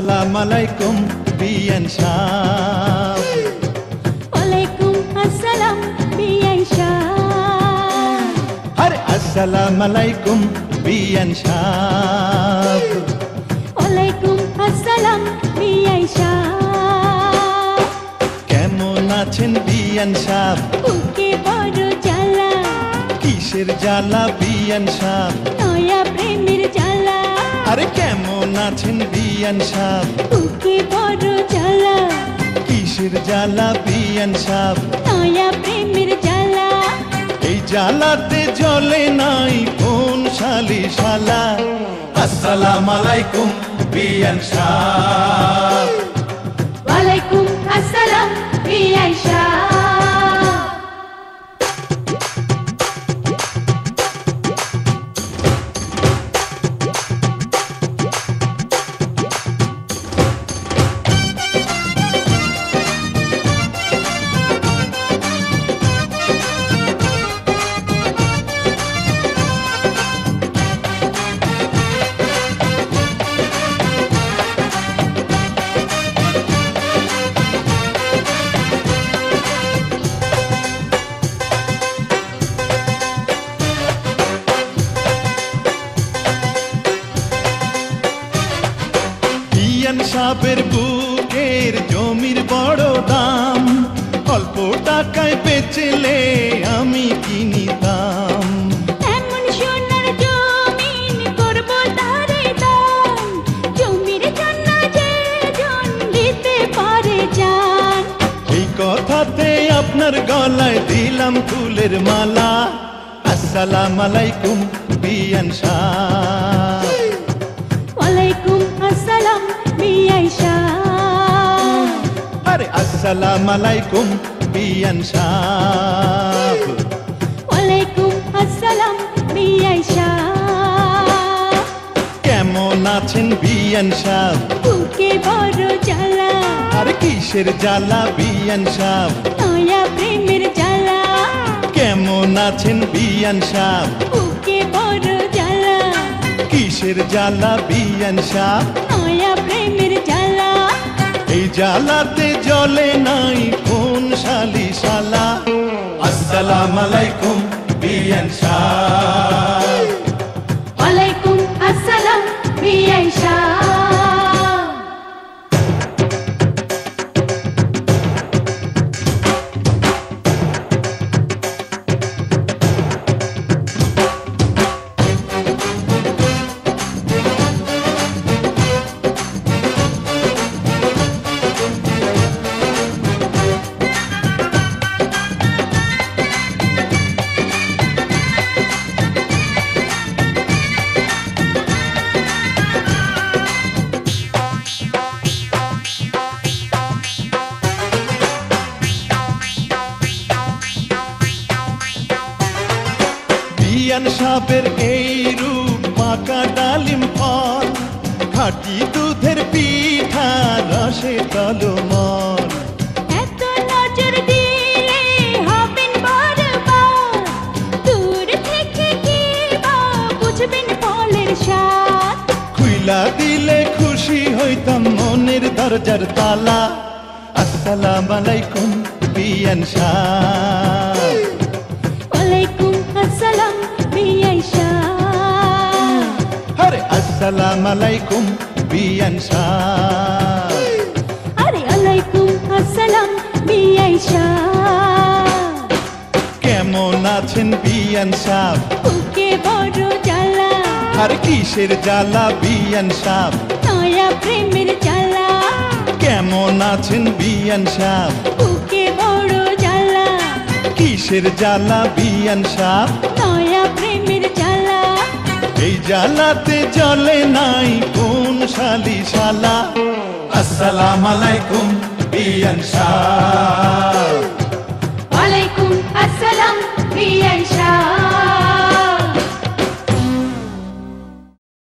আসসালামু আলাইকুম বিয়ান সাহ। ওয়ালাইকুম আসসালাম বিয়ান সাহ। আরে আসসালামু আলাইকুম বিয়ান সাহ। ওয়ালাইকুম আসসালাম বিয়ান সাহ। কেমন আছেন বিয়ান সাহ? বুকে বড় জ্বালা, কিসের জ্বালা বিয়ান সাহ? নয়া প্রেমের জ্বালা। আরে কেমন আছেন বিয়ান সাহ? বুকে বড় জ্বালা, কিসের জ্বালা বিয়ান সাহ? নয়া প্রেমের জ্বালা। এই জ্বালাতে জ্বলে নাই কোন শালি শালা। আসসালামু আলাইকুম বিয়ান সাহ। ওয়ালাইকুম আসসালাম বিয়ান সাহ। বিয়ান সাহেবের বুকের জমির বড় দাম, অল্প টাকায় বেচলে আমি কিনিতাম। এমন সোনার জমিন করব তারে দান, জমির জন্য যে জন দিতে পারে জান। এই কথাতে আপনার গলায় দিলাম ফুলের মালা। আসসালামু আলাইকুম বিয়ান সাহ। ওয়ালাইকুম আসসালাম বিয়ান সাহ। আরে আসসালামু আলাইকুম বিয়ান সাহ। ওয়ালাইকুম আসসালাম বিয়ান সাহ। কেমন আছেন বিয়ান সাহ? বুকে বড় জ্বালা, আর কিসের জ্বালা বিয়ান সাহ? নয়া প্রেমের জ্বালা। কেমন আছেন বিয়ান সাহ? বুকে বড় জ্বালা, কিসের জ্বালা বিয়ান সাহ? নয়া প্রেমের জ্বালা। এই জ্বালাতে জ্বলে নাই কোন শালি শালা। আসসালামু আলাইকুম বিয়ান সাহ। ওয়ালাইকুম আসসালাম বিয়ান সাহ। বিয়ান সাহেবের এই রূপ পাকা ডালিম ফল, খাঁটি দুধের পিঠা রসে তলমল। এত নজর দিলে হবেন বারবার, দূর থেকে কি বা বুঝবেন ফলের স্বাদ। খুইলা দিলে খুশি হইতাম মনের দরজার তালা। আসসালামু আলাইকুম বিয়ান সাহ। ওয়ালাইকুম আসসালাম বিয়ান সাহ। আরে আসসালামু আলাইকুম বিয়ান সাহ। আরে ওয়ালাইকুম আসসালাম বিয়ান সাহ। কেমন আছেন বিয়ান সাহ? বুকে বড় জ্বালা, আর কিসের জ্বালা বিয়ান সাহ? নয়া প্রেমের জ্বালা। কেমন আছেন বিয়ান সাহ? বুকে বড় জ্বালা, কিসের জ্বালা বিয়ান সাহ? নয়া প্রেমের জ্বালা। এই জ্বালাতে জ্বলে নাই কোন শালি শালা। আসসালামু আলাইকুম বিয়ান সাহ।